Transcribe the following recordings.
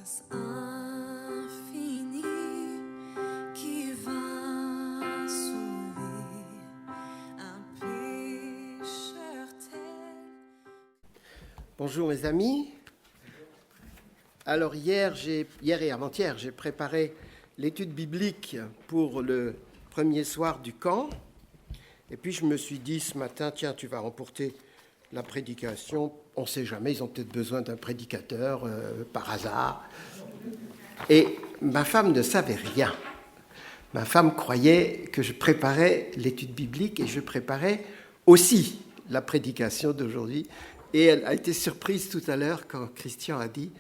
grâce infinie qui va sauver un pécheur tel. Bonjour mes amis. Alors hier et avant-hier, j'ai préparé l'étude biblique pour le premier soir du camp. Et puis je me suis dit ce matin, tiens, tu vas remporter la prédication. On ne sait jamais, ils ont peut-être besoin d'un prédicateur par hasard. Et ma femme ne savait rien. Ma femme croyait que je préparais l'étude biblique et je préparais aussi la prédication d'aujourd'hui. Et elle a été surprise tout à l'heure quand Christian a dit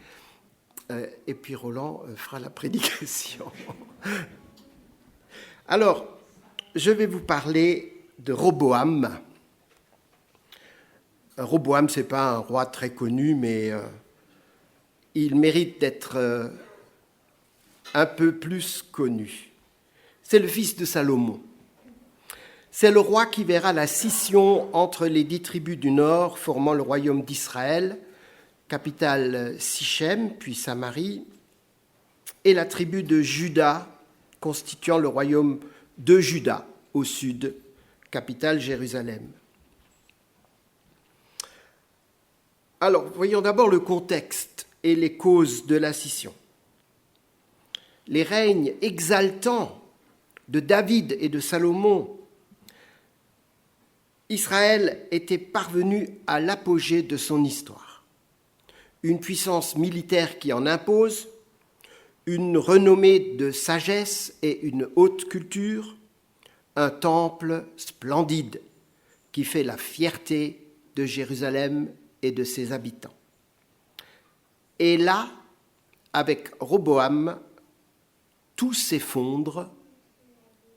et puis Roland fera la prédication. Alors, je vais vous parler de Roboam. Roboam, ce n'est pas un roi très connu, mais il mérite d'être un peu plus connu. C'est le fils de Salomon. C'est le roi qui verra la scission entre les 10 tribus du nord formant le royaume d'Israël, capitale Sichem, puis Samarie, et la tribu de Juda, constituant le royaume de Juda, au sud, capitale Jérusalem. Alors, voyons d'abord le contexte et les causes de la scission. Les règnes exaltants de David et de Salomon, Israël était parvenu à l'apogée de son histoire. Une puissance militaire qui en impose, une renommée de sagesse et une haute culture, un temple splendide qui fait la fierté de Jérusalem et de ses habitants. Et là, avec Roboam, tout s'effondre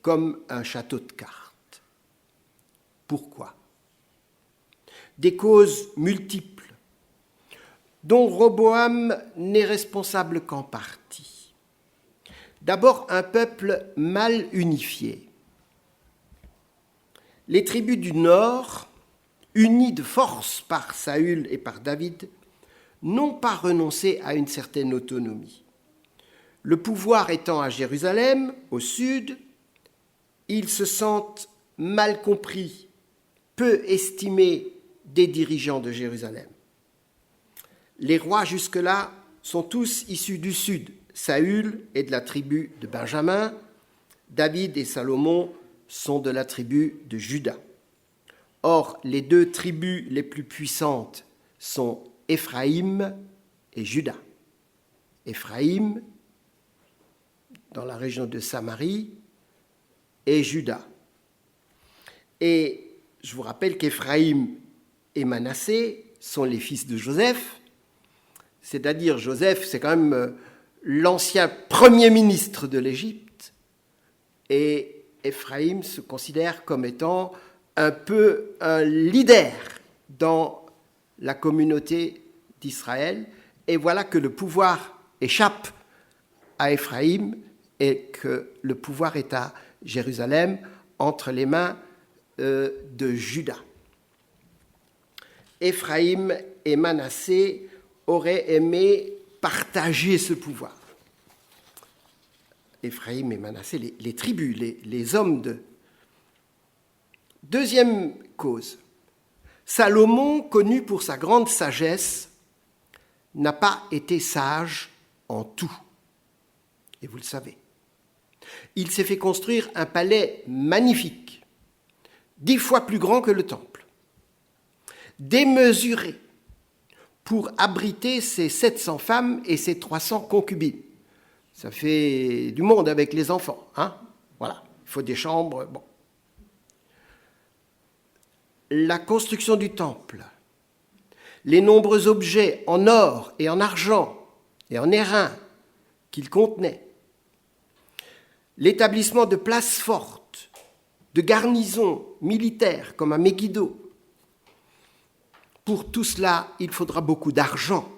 comme un château de cartes. Pourquoi ? Des causes multiples, dont Roboam n'est responsable qu'en partie. D'abord, un peuple mal unifié. Les tribus du Nord, unies de force par Saül et par David, n'ont pas renoncé à une certaine autonomie. Le pouvoir étant à Jérusalem, au sud, ils se sentent mal compris, peu estimés des dirigeants de Jérusalem. Les rois jusque-là sont tous issus du sud. Saül est de la tribu de Benjamin, David et Salomon sont de la tribu de Juda. Or, les 2 tribus les plus puissantes sont Éphraïm et Juda. Éphraïm, dans la région de Samarie, et Juda. Et je vous rappelle qu'Éphraïm et Manassé sont les fils de Joseph, c'est-à-dire Joseph, c'est quand même l'ancien premier ministre de l'Égypte, et Éphraïm se considère comme étant un peu un leader dans la communauté d'Israël, et voilà que le pouvoir échappe à Éphraïm et que le pouvoir est à Jérusalem entre les mains de Juda. Éphraïm et Manassé auraient aimé partager ce pouvoir. Éphraïm et Manassé, les tribus, les hommes de... Deuxième cause, Salomon, connu pour sa grande sagesse, n'a pas été sage en tout. Et vous le savez. Il s'est fait construire un palais magnifique, 10 fois plus grand que le temple, démesuré, pour abriter ses 700 femmes et ses 300 concubines. Ça fait du monde avec les enfants, hein ? Voilà, il faut des chambres, bon. La construction du temple, les nombreux objets en or et en argent et en airain qu'il contenait, l'établissement de places fortes, de garnisons militaires comme à Megiddo. Pour tout cela, il faudra beaucoup d'argent.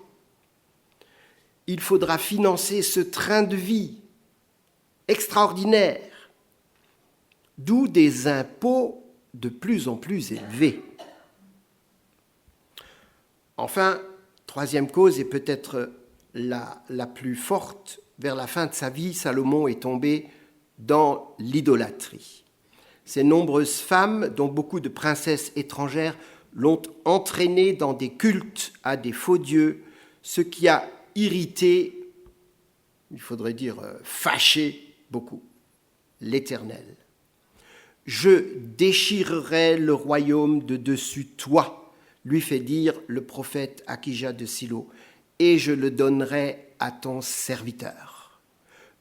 Il faudra financer ce train de vie extraordinaire, d'où des impôts de plus en plus élevés. Enfin, troisième cause, et peut-être la plus forte, vers la fin de sa vie, Salomon est tombé dans l'idolâtrie. Ces nombreuses femmes, dont beaucoup de princesses étrangères, l'ont entraîné dans des cultes à des faux dieux, ce qui a irrité, il faudrait dire fâché beaucoup, l'Éternel. Je déchirerai le royaume de dessus toi, lui fait dire le prophète Akija de Silo, et je le donnerai à ton serviteur.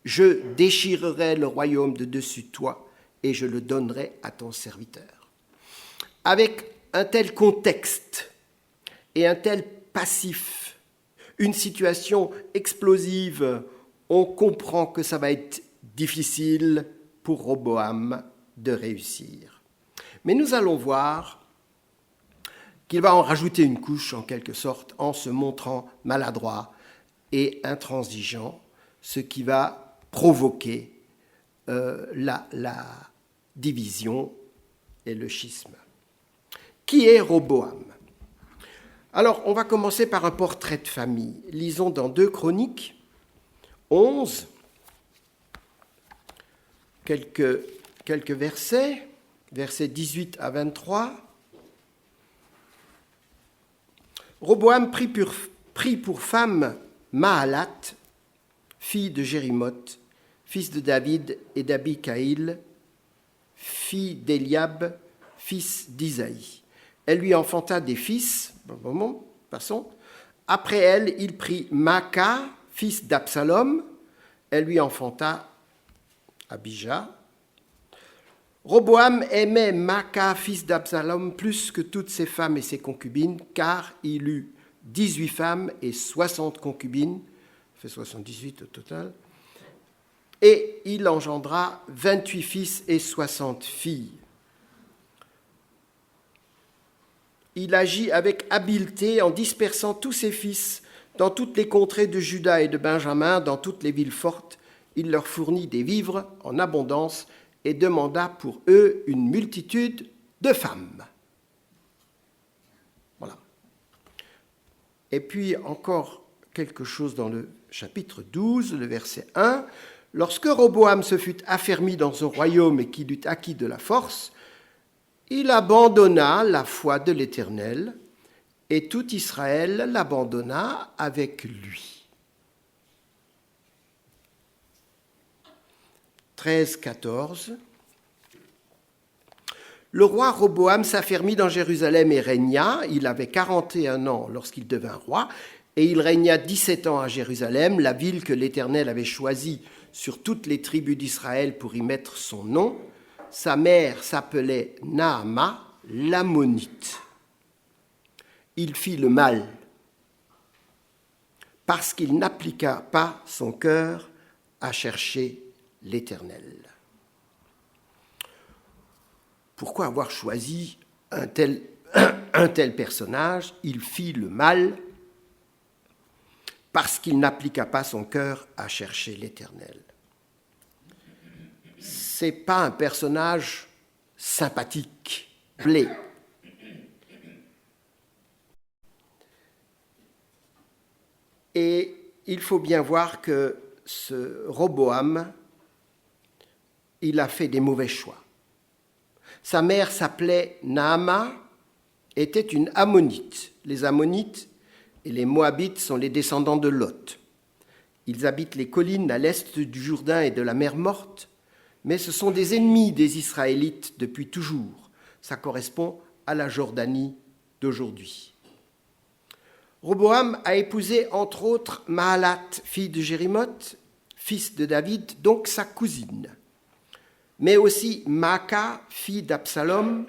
Je déchirerai le royaume de dessus toi, et je le donnerai à ton serviteur. Avec un tel contexte et un tel passif, une situation explosive, on comprend que ça va être difficile pour Roboam de réussir. Mais nous allons voir qu'il va en rajouter une couche, en quelque sorte, en se montrant maladroit et intransigeant, ce qui va provoquer la division et le schisme. Qui est Roboam ? Alors, on va commencer par un portrait de famille. Lisons dans 2 Chroniques 11, quelques versets, versets 18 à 23. Roboam prit pour femme Mahalat, fille de Jérimoth, fils de David et d'Abikaïl, fille d'Éliab, fils d'Isaïe. Elle lui enfanta des fils. Passons. Après elle, il prit Maca, fils d'Absalom. Elle lui enfanta Abijah. Roboam aimait Maca, fils d'Absalom, plus que toutes ses femmes et ses concubines, car il eut 18 femmes et 60 concubines, ça fait 78 au total, et il engendra 28 fils et 60 filles. Il agit avec habileté en dispersant tous ses fils dans toutes les contrées de Juda et de Benjamin, dans toutes les villes fortes. Il leur fournit des vivres en abondance et demanda pour eux une multitude de femmes. Voilà. Et puis encore quelque chose dans le chapitre 12, le verset 1. Lorsque Roboam se fut affermi dans son royaume et qu'il eut acquis de la force, il abandonna la foi de l'Éternel et tout Israël l'abandonna avec lui. 13-14. Le roi Roboam s'affermit dans Jérusalem et régna. Il avait 41 ans lorsqu'il devint roi, et il régna 17 ans à Jérusalem, la ville que l'Éternel avait choisie sur toutes les tribus d'Israël pour y mettre son nom. Sa mère s'appelait Naama, l'Ammonite. Il fit le mal parce qu'il n'appliqua pas son cœur à chercher l'Éternel. Pourquoi avoir choisi un tel personnage ? Il fit le mal parce qu'il n'appliqua pas son cœur à chercher l'Éternel. Ce n'est pas un personnage sympathique, plaît. Et il faut bien voir que ce Roboam, il a fait des mauvais choix. Sa mère s'appelait Naama, était une Ammonite. Les Ammonites et les Moabites sont les descendants de Lot. Ils habitent les collines à l'est du Jourdain et de la mer Morte, mais ce sont des ennemis des Israélites depuis toujours. Ça correspond à la Jordanie d'aujourd'hui. Roboam a épousé entre autres Mahalat, fille de Jérimoth, fils de David, donc sa cousine, mais aussi Maca, fille d'Absalom,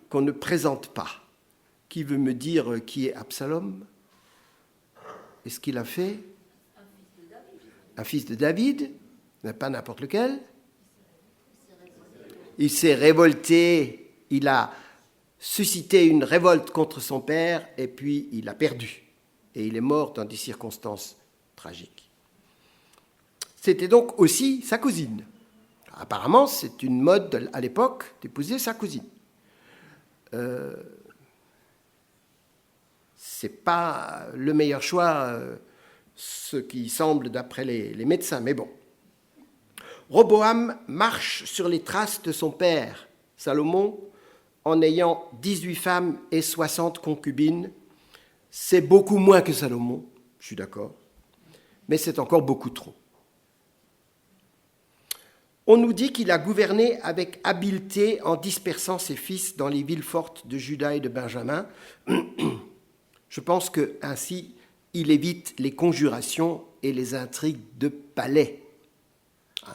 qu'on ne présente pas. Qui veut me dire qui est Absalom ? Est-ce qu'il a fait ? Un fils de David, mais pas n'importe lequel. Il s'est révolté, il a suscité une révolte contre son père et puis il a perdu. Et il est mort dans des circonstances tragiques. C'était donc aussi sa cousine. Apparemment, c'est une mode à l'époque d'épouser sa cousine. C'est pas le meilleur choix ce qui semble d'après les médecins, mais bon. Roboam marche sur les traces de son père, Salomon, en ayant 18 femmes et 60 concubines. C'est beaucoup moins que Salomon, je suis d'accord, mais c'est encore beaucoup trop. On nous dit qu'il a gouverné avec habileté en dispersant ses fils dans les villes fortes de Juda et de Benjamin. Je pense qu'ainsi, il évite les conjurations et les intrigues de palais.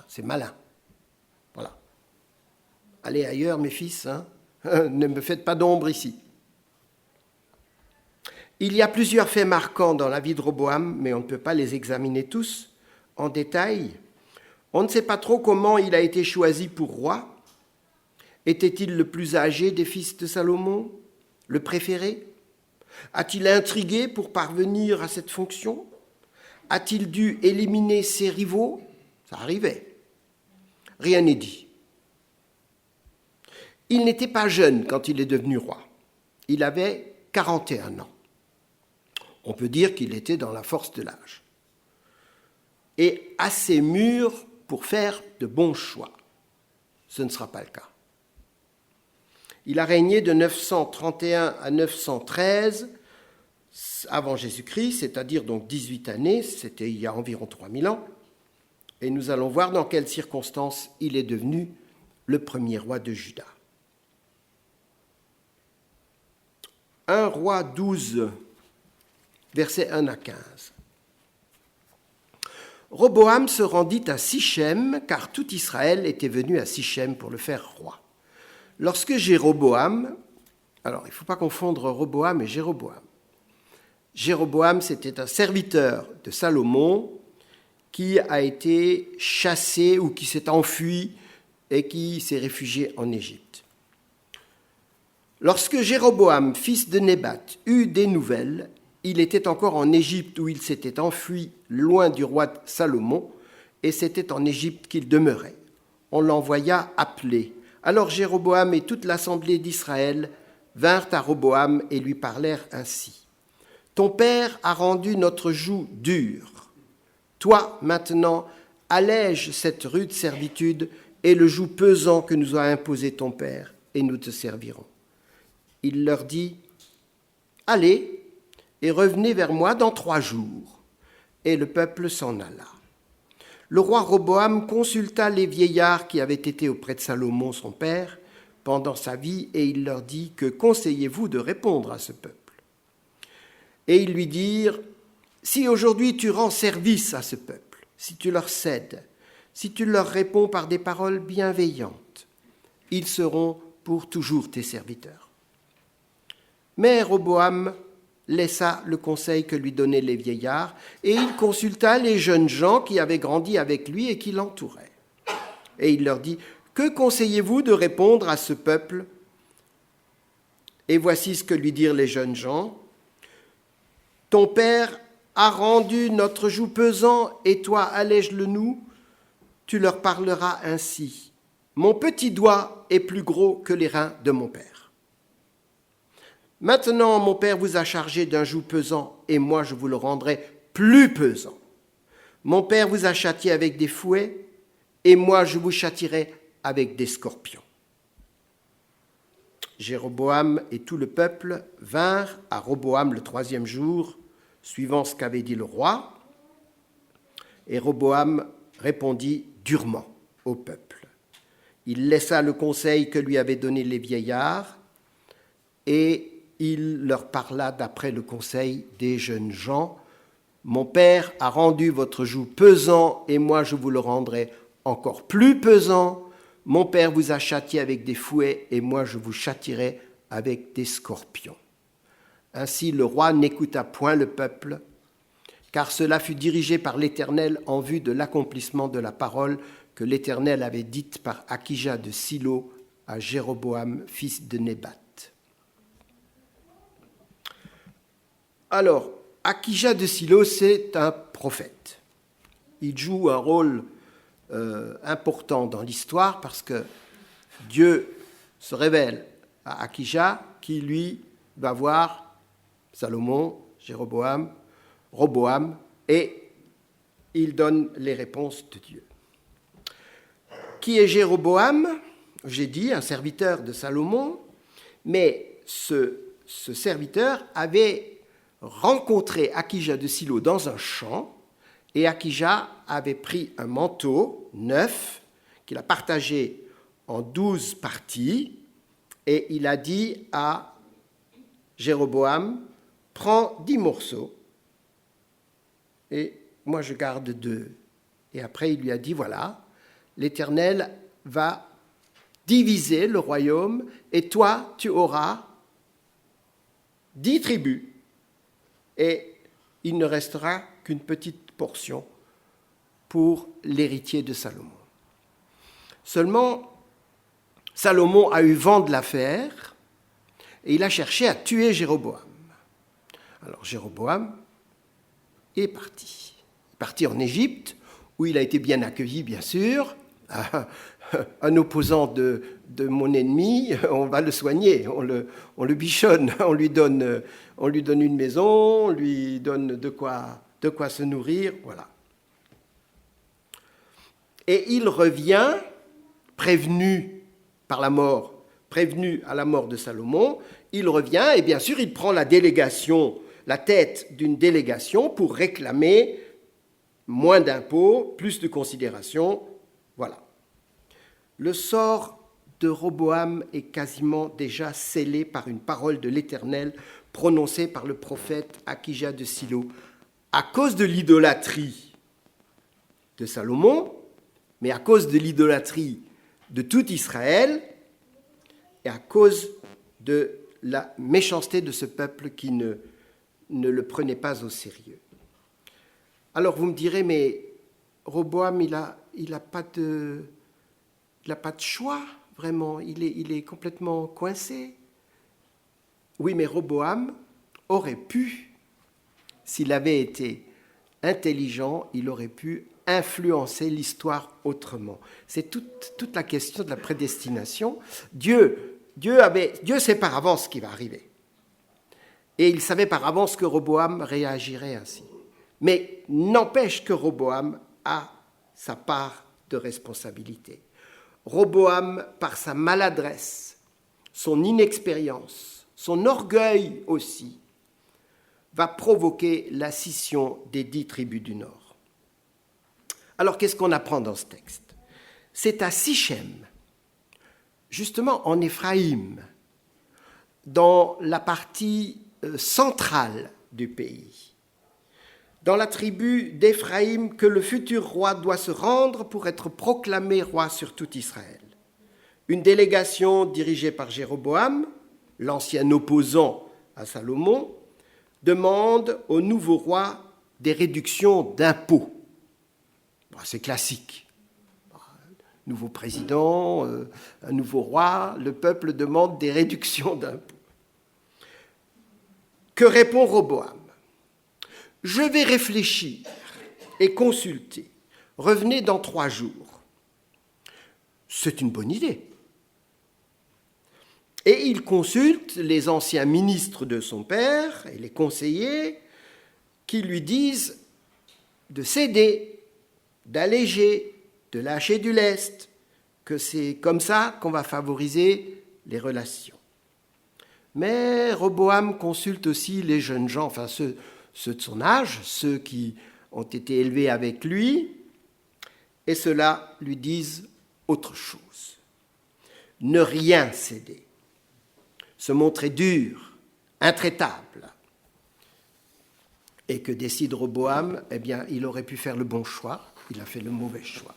C'est malin. Voilà. Allez ailleurs, mes fils, hein. Ne me faites pas d'ombre ici. Il y a plusieurs faits marquants dans la vie de Roboam, mais on ne peut pas les examiner tous en détail. On ne sait pas trop comment il a été choisi pour roi. Était-il le plus âgé des fils de Salomon, le préféré? A-t-il intrigué pour parvenir à cette fonction? A-t-il dû éliminer ses rivaux? Ça arrivait. Rien n'est dit. Il n'était pas jeune quand il est devenu roi. Il avait 41 ans. On peut dire qu'il était dans la force de l'âge. Et assez mûr pour faire de bons choix. Ce ne sera pas le cas. Il a régné de 931 à 913 avant Jésus-Christ, c'est-à-dire donc 18 années, c'était il y a environ 3000 ans. Et nous allons voir dans quelles circonstances il est devenu le premier roi de Juda. 1 Roi 12, versets 1 à 15. Roboam se rendit à Sichem, car tout Israël était venu à Sichem pour le faire roi. Lorsque Jéroboam, alors il ne faut pas confondre Roboam et Jéroboam. Jéroboam, c'était un serviteur de Salomon qui a été chassé ou qui s'est enfui et qui s'est réfugié en Égypte. Lorsque Jéroboam, fils de Nébat, eut des nouvelles, il était encore en Égypte où il s'était enfui loin du roi Salomon, et c'était en Égypte qu'il demeurait. On l'envoya appeler. Alors Jéroboam et toute l'assemblée d'Israël vinrent à Roboam et lui parlèrent ainsi. « Ton père a rendu notre joug dur. Toi, maintenant, allège cette rude servitude et le joug pesant que nous a imposé ton père, et nous te servirons. » Il leur dit, « Allez, et revenez vers moi dans 3 jours. » Et le peuple s'en alla. Le roi Roboam consulta les vieillards qui avaient été auprès de Salomon, son père, pendant sa vie, et il leur dit, « Que conseillez-vous de répondre à ce peuple ?» Et ils lui dirent, « Si aujourd'hui tu rends service à ce peuple, si tu leur cèdes, si tu leur réponds par des paroles bienveillantes, ils seront pour toujours tes serviteurs. » Mais Roboam laissa le conseil que lui donnaient les vieillards, et il consulta les jeunes gens qui avaient grandi avec lui et qui l'entouraient. Et il leur dit, « Que conseillez-vous de répondre à ce peuple ?» Et voici ce que lui dirent les jeunes gens. « Ton père a rendu notre joug pesant, et toi allège-le nous. Tu leur parleras ainsi. Mon petit doigt est plus gros que les reins de mon père. Maintenant, mon père vous a chargé d'un joug pesant, et moi je vous le rendrai plus pesant. Mon père vous a châtié avec des fouets, et moi je vous châtierai avec des scorpions. » Jéroboam et tout le peuple vinrent à Roboam le 3e jour, suivant ce qu'avait dit le roi. Et Roboam répondit durement au peuple. Il laissa le conseil que lui avaient donné les vieillards, et il leur parla d'après le conseil des jeunes gens. « Mon père a rendu votre joug pesant, et moi je vous le rendrai encore plus pesant. Mon père vous a châtié avec des fouets, et moi je vous châtierai avec des scorpions. » Ainsi le roi n'écouta point le peuple, car cela fut dirigé par l'Éternel en vue de l'accomplissement de la parole que l'Éternel avait dite par Akija de Silo à Jéroboam, fils de Nébat. Alors, Akija de Silo, c'est un prophète. Il joue un rôle important dans l'histoire parce que Dieu se révèle à Akija qui, lui, va voir Salomon, Jéroboam, Roboam Et il donne les réponses de Dieu. Qui est Jéroboam? J'ai dit, un serviteur de Salomon, mais ce serviteur avait rencontré Akija de Silo dans un champ, et Akija avait pris un manteau neuf qu'il a partagé en 12 parties, et il a dit à Jéroboam, prends 10 morceaux, et moi je garde 2. Et après il lui a dit, voilà, l'Éternel va diviser le royaume, et toi tu auras 10 tribus, et il ne restera qu'une petite portion pour l'héritier de Salomon. Seulement, Salomon a eu vent de l'affaire et il a cherché à tuer Jéroboam. Alors Jéroboam est parti. Il est parti en Égypte, où il a été bien accueilli, bien sûr. Un opposant de mon ennemi, on va le soigner, on le bichonne, on lui donne une maison, on lui donne de quoi se nourrir, voilà. Et il revient, prévenu à la mort de Salomon, il revient et bien sûr il prend la tête d'une délégation pour réclamer moins d'impôts, plus de considération, voilà. Le sort de Roboam est quasiment déjà scellé par une parole de l'Éternel prononcée par le prophète Akija de Silo, à cause de l'idolâtrie de Salomon, mais à cause de l'idolâtrie de tout Israël et à cause de la méchanceté de ce peuple qui ne le prenait pas au sérieux. Alors vous me direz, mais Roboam, il a pas de choix, vraiment, il est complètement coincé. Oui, mais Roboam aurait pu, s'il avait été intelligent, il aurait pu influencer l'histoire autrement. C'est toute la question de la prédestination. Dieu sait par avance ce qui va arriver. Et il savait par avance que Roboam réagirait ainsi. Mais n'empêche que Roboam a sa part de responsabilité. Roboam, par sa maladresse, son inexpérience, son orgueil aussi, va provoquer la scission des 10 tribus du Nord. Alors, qu'est-ce qu'on apprend dans ce texte? C'est à Sichem, justement en Éphraïm, dans la partie centrale du pays, dans la tribu d'Éphraïm, que le futur roi doit se rendre pour être proclamé roi sur tout Israël. Une délégation dirigée par Jéroboam, l'ancien opposant à Salomon, demande au nouveau roi des réductions d'impôts. C'est classique. Nouveau président, un nouveau roi, le peuple demande des réductions d'impôts. Que répond Roboam? Je vais réfléchir et consulter. Revenez dans 3 jours. C'est une bonne idée. Et il consulte les anciens ministres de son père et les conseillers qui lui disent de céder, d'alléger, de lâcher du lest, que c'est comme ça qu'on va favoriser les relations. Mais Roboam consulte aussi les jeunes gens, enfin ceux de son âge, ceux qui ont été élevés avec lui, et ceux-là lui disent autre chose. Ne rien céder, se montrer dur, intraitable. Et que décide Roboam? Eh bien, il aurait pu faire le bon choix, il a fait le mauvais choix.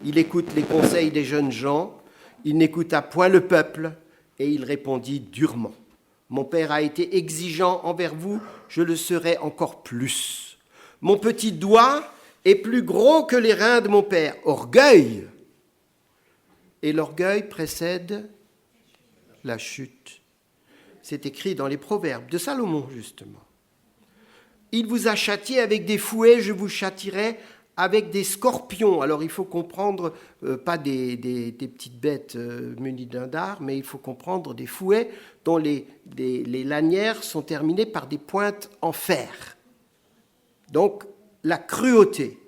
Il écoute les conseils des jeunes gens, il n'écouta point le peuple, et il répondit durement. Mon père a été exigeant envers vous, je le serai encore plus. Mon petit doigt est plus gros que les reins de mon père. Orgueil! Et l'orgueil précède la chute. C'est écrit dans les Proverbes de Salomon, justement. Il vous a châtié avec des fouets, je vous châtierai avec des scorpions. Alors il faut comprendre, pas des petites bêtes munies d'un dard, mais il faut comprendre des fouets dont les lanières sont terminées par des pointes en fer. Donc la cruauté.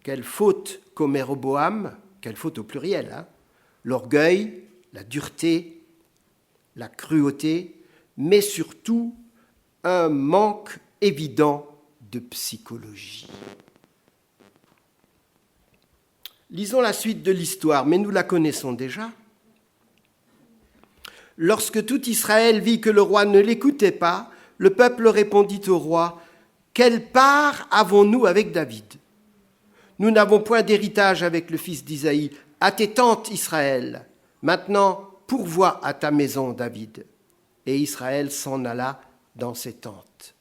Quelle faute commet Roboam, quelle faute au pluriel, hein, l'orgueil, la dureté, la cruauté, mais surtout un manque évident de psychologie. Lisons la suite de l'histoire, mais nous la connaissons déjà. Lorsque tout Israël vit que le roi ne l'écoutait pas, le peuple répondit au roi, « Quelle part avons-nous avec David ? Nous n'avons point d'héritage avec le fils d'Isaïe. À tes tentes, Israël. Maintenant, pourvois à ta maison, David. » Et Israël s'en alla dans ses tentes.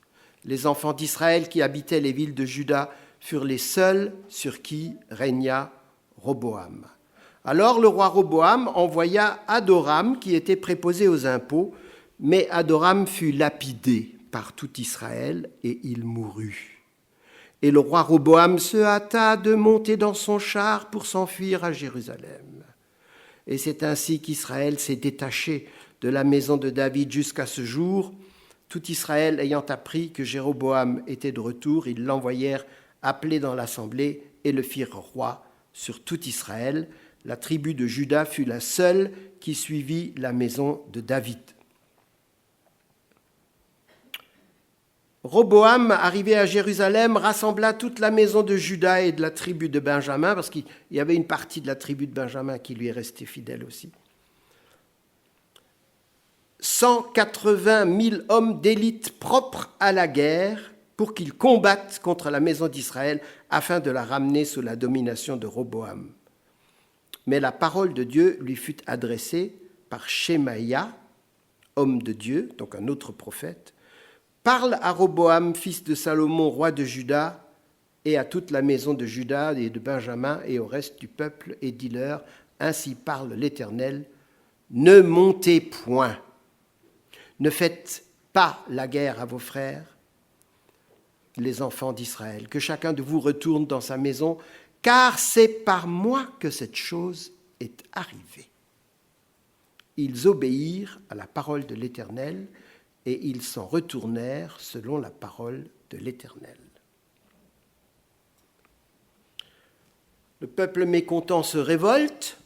Les enfants d'Israël qui habitaient les villes de Juda furent les seuls sur qui régna Roboam. Alors le roi Roboam envoya Adoram, qui était préposé aux impôts, mais Adoram fut lapidé par tout Israël et il mourut. Et le roi Roboam se hâta de monter dans son char pour s'enfuir à Jérusalem. Et c'est ainsi qu'Israël s'est détaché de la maison de David jusqu'à ce jour. Tout Israël ayant appris que Jéroboam était de retour, ils l'envoyèrent appeler dans l'assemblée et le firent roi sur tout Israël. La tribu de Juda fut la seule qui suivit la maison de David. Roboam, arrivé à Jérusalem, rassembla toute la maison de Juda et de la tribu de Benjamin, parce qu'il y avait une partie de la tribu de Benjamin qui lui est restée fidèle aussi. 180 000 hommes d'élite propres à la guerre pour qu'ils combattent contre la maison d'Israël afin de la ramener sous la domination de Roboam. Mais la parole de Dieu lui fut adressée par Shemaïa, homme de Dieu, donc un autre prophète. Parle à Roboam, fils de Salomon, roi de Juda, et à toute la maison de Juda et de Benjamin et au reste du peuple, et dis-leur, ainsi parle l'Éternel, ne montez point, ne faites pas la guerre à vos frères, les enfants d'Israël, que chacun de vous retourne dans sa maison, car c'est par moi que cette chose est arrivée. Ils obéirent à la parole de l'Éternel, et ils s'en retournèrent selon la parole de l'Éternel. Le peuple mécontent se révolte.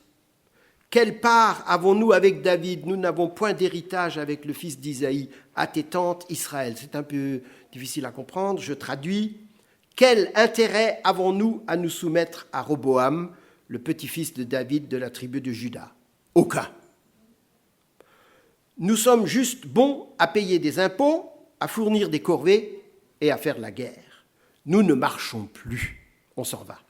Quelle part avons-nous avec David ? Nous n'avons point d'héritage avec le fils d'Isaïe. À tes tentes, Israël. C'est un peu difficile à comprendre, je traduis. Quel intérêt avons-nous à nous soumettre à Roboam, le petit-fils de David de la tribu de Juda ? Aucun. Nous sommes juste bons à payer des impôts, à fournir des corvées et à faire la guerre. Nous ne marchons plus, on s'en va.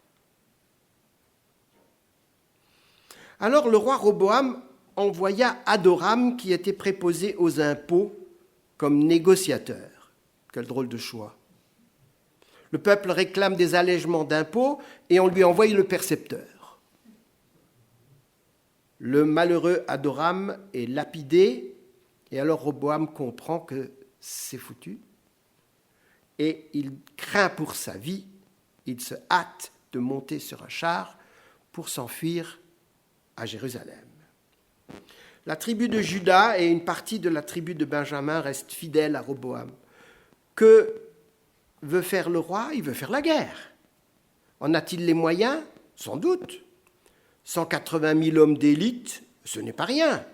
Alors le roi Roboam envoya Adoram, qui était préposé aux impôts, comme négociateur. Quel drôle de choix. Le peuple réclame des allègements d'impôts et on lui envoie le percepteur. Le malheureux Adoram est lapidé. Et alors Roboam comprend que c'est foutu et il craint pour sa vie, il se hâte de monter sur un char pour s'enfuir à Jérusalem. La tribu de Juda et une partie de la tribu de Benjamin restent fidèles à Roboam. Que veut faire le roi ? Il veut faire la guerre. En a-t-il les moyens ? Sans doute. 180 000 hommes d'élite, ce n'est pas rien.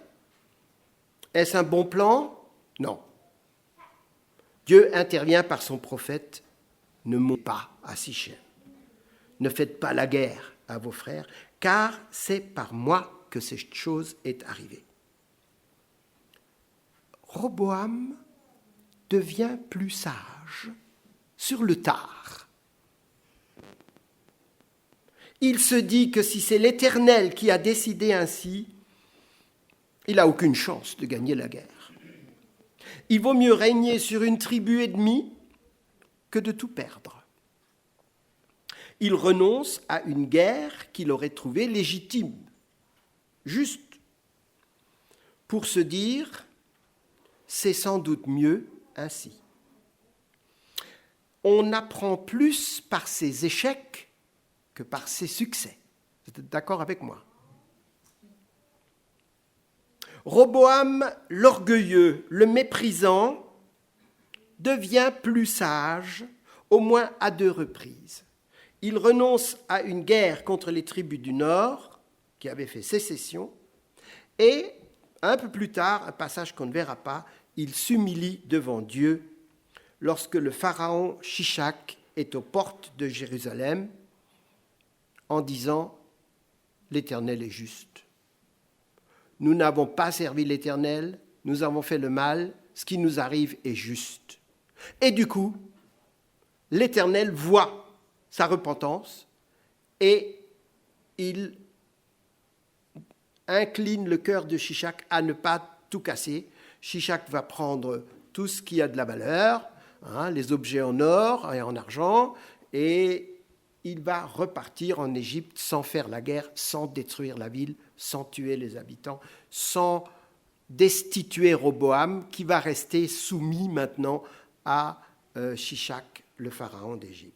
Est-ce un bon plan ? Non. Dieu intervient par son prophète. Ne montez pas à Sichem. Ne faites pas la guerre à vos frères, car c'est par moi que cette chose est arrivée. Roboam devient plus sage sur le tard. Il se dit que si c'est l'Éternel qui a décidé ainsi, il n'a aucune chance de gagner la guerre. Il vaut mieux régner sur une tribu ennemie que de tout perdre. Il renonce à une guerre qu'il aurait trouvée légitime, juste, pour se dire « c'est sans doute mieux ainsi ». On apprend plus par ses échecs que par ses succès. Vous êtes d'accord avec moi ? Roboam, l'orgueilleux, le méprisant, devient plus sage au moins à 2 reprises. Il renonce à une guerre contre les tribus du Nord, qui avaient fait sécession, et un peu plus tard, un passage qu'on ne verra pas, il s'humilie devant Dieu lorsque le pharaon Shishak est aux portes de Jérusalem en disant « L'Éternel est juste. Nous n'avons pas servi l'Éternel, nous avons fait le mal, ce qui nous arrive est juste. » Et du coup, l'Éternel voit sa repentance et il incline le cœur de Shishak à ne pas tout casser. Shishak va prendre tout ce qui a de la valeur, les objets en or et en argent, et il va repartir en Égypte sans faire la guerre, sans détruire la ville, sans tuer les habitants, sans destituer Roboam, qui va rester soumis maintenant à Shishak, le pharaon d'Égypte.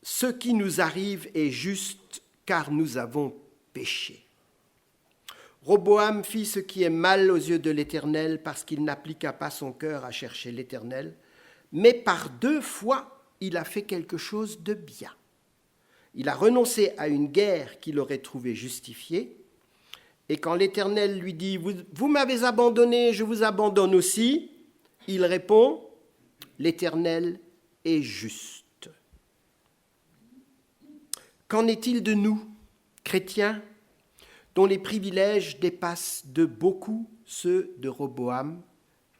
Ce qui nous arrive est juste car nous avons péché. Roboam fit ce qui est mal aux yeux de l'Éternel parce qu'il n'appliqua pas son cœur à chercher l'Éternel, mais par 2 fois, il a fait quelque chose de bien. Il a renoncé à une guerre qu'il aurait trouvée justifiée, et quand l'Éternel lui dit « Vous m'avez abandonné, je vous abandonne aussi », il répond « L'Éternel est juste ». Qu'en est-il de nous, chrétiens, dont les privilèges dépassent de beaucoup ceux de Roboam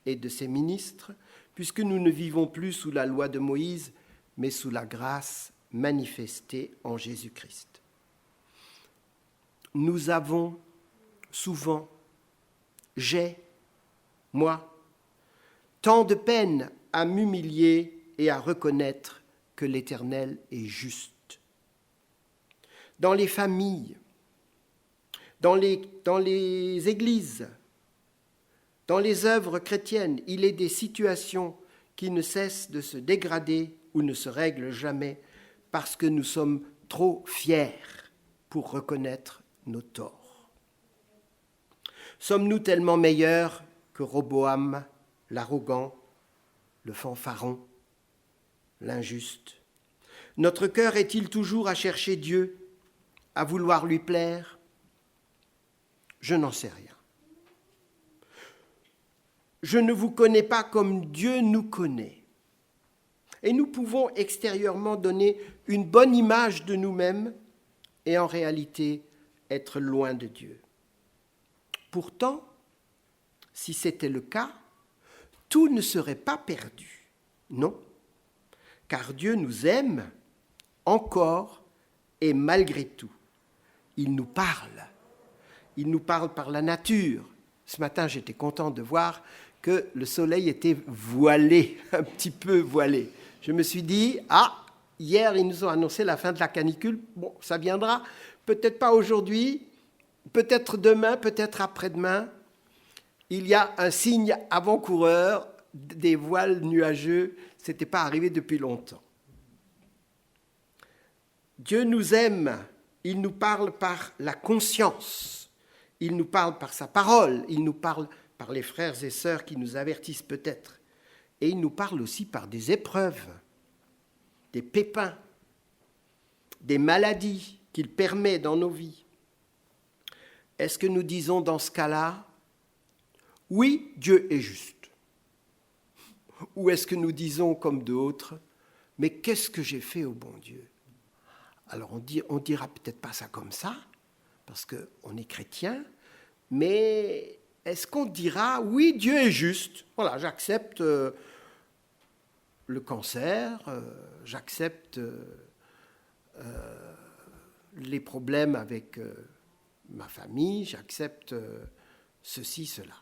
et de ses ministres, puisque nous ne vivons plus sous la loi de Moïse, mais sous la grâce manifestée en Jésus-Christ. Nous avons souvent, moi, tant de peine à m'humilier et à reconnaître que l'Éternel est juste. Dans les familles, dans les églises, dans les œuvres chrétiennes, il est des situations qui ne cessent de se dégrader ou ne se règlent jamais parce que nous sommes trop fiers pour reconnaître nos torts. Sommes-nous tellement meilleurs que Roboam, l'arrogant, le fanfaron, l'injuste? Notre cœur est-il toujours à chercher Dieu, à vouloir lui plaire? Je n'en sais rien. Je ne vous connais pas comme Dieu nous connaît. Et nous pouvons extérieurement donner une bonne image de nous-mêmes et en réalité être loin de Dieu. Pourtant, si c'était le cas, tout ne serait pas perdu. Non, car Dieu nous aime encore et malgré tout. Il nous parle. Il nous parle par la nature. Ce matin, j'étais content de voir que le soleil était voilé, un petit peu voilé. Je me suis dit, hier, ils nous ont annoncé la fin de la canicule. Bon, ça viendra, peut-être pas aujourd'hui, peut-être demain, peut-être après-demain. Il y a un signe avant-coureur des voiles nuageux. Ce n'était pas arrivé depuis longtemps. Dieu nous aime. Il nous parle par la conscience. Il nous parle par sa parole. Il nous parle par les frères et sœurs qui nous avertissent peut-être. Et il nous parle aussi par des épreuves, des pépins, des maladies qu'il permet dans nos vies. Est-ce que nous disons dans ce cas-là, oui, Dieu est juste? Ou est-ce que nous disons comme d'autres, mais qu'est-ce que j'ai fait au bon Dieu? Alors on dira peut-être pas ça comme ça, parce qu'on est chrétien, mais est-ce qu'on dira, oui, Dieu est juste? Voilà, j'accepte le cancer, j'accepte les problèmes avec ma famille, j'accepte ceci, cela.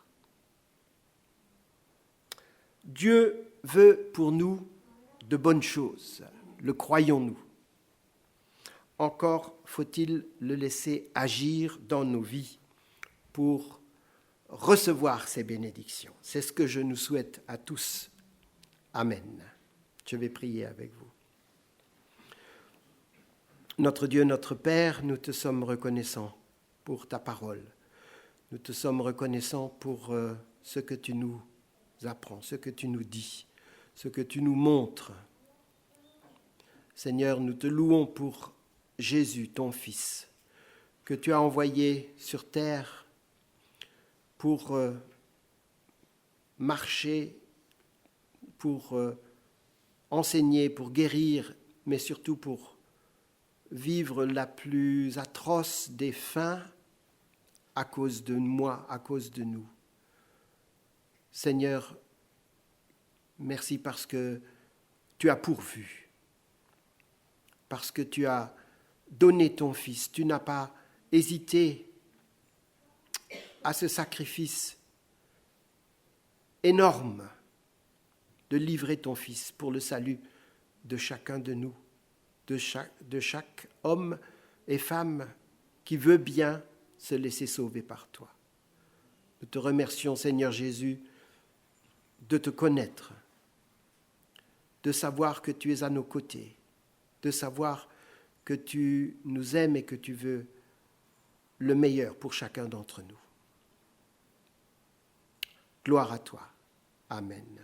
Dieu veut pour nous de bonnes choses, le croyons-nous. Encore faut-il le laisser agir dans nos vies pour recevoir ces bénédictions. C'est ce que je nous souhaite à tous. Amen. Je vais prier avec vous. Notre Dieu, notre Père, nous te sommes reconnaissants pour ta parole. Nous te sommes reconnaissants pour ce que tu nous apprends, ce que tu nous dis, ce que tu nous montres. Seigneur, nous te louons pour Jésus, ton Fils, que tu as envoyé sur terre pour marcher, pour enseigner, pour guérir, mais surtout pour vivre la plus atroce des fins à cause de moi, à cause de nous. Seigneur, merci parce que tu as pourvu, parce que tu as donné ton Fils. Tu n'as pas hésité à ce sacrifice énorme de livrer ton Fils pour le salut de chacun de nous, de chaque homme et femme qui veut bien se laisser sauver par toi. Nous te remercions, Seigneur Jésus, de te connaître, de savoir que tu es à nos côtés, de savoir que tu nous aimes et que tu veux le meilleur pour chacun d'entre nous. Gloire à toi. Amen.